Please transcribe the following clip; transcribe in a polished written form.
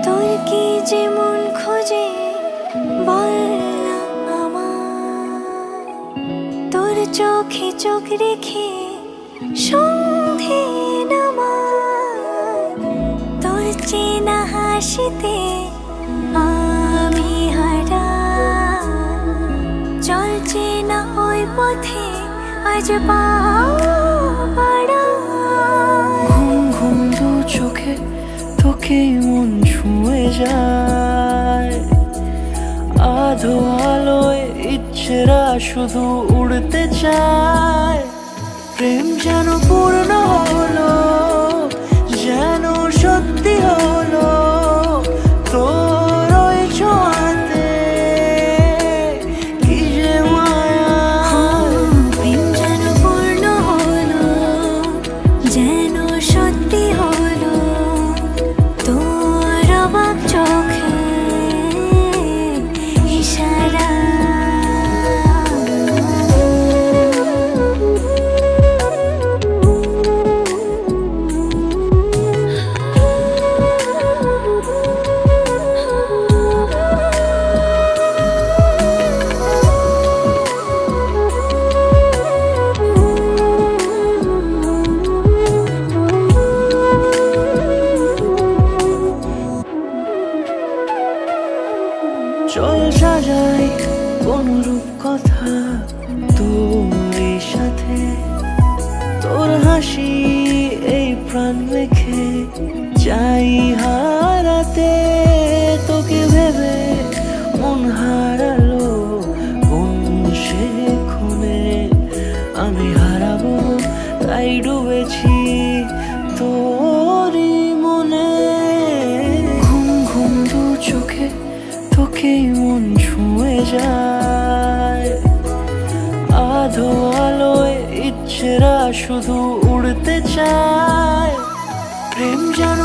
তোর কি যেমন খোঁজে বল না আমায়, তোর চোখে চোখ রেখে সন্ধে নামায়, তোর চেনা হাসিতে আমি হারাই, চল চেনা ওই পথে আজ পা বাড়াই। ঘুম ঘুম দু চোখে তোকেই মন ছুঁয়ে যায়, আধো আলোয় ইচ্ছেরা শুধু উড়তে চায়। প্রেম যেন পূর্ণ হলো, যেন সত্যি হলো, তোর ওই ছোঁয়াতে কি যে মায়া। প্রেম যেন পূর্ণ হলো, যেন সত্যি হলো, তোর অবাক চোখে ইশারা। চল সাজাই কোন রূপ কথা তোর সাথে, তোর হাসি এই প্রাণ মেখে চাই হারাতে। তোকে ভেবে মন হারালো কোন সে খুনে, আমি হারাবো তাই ডুবেছি তোরই মনে। ঘুম ঘুম দু চোখে তোকেই মন ছুঁয়ে যায়, আধো আলোয় ইচ্ছেরা শুধু উড়তে চায়। প্রেম যেন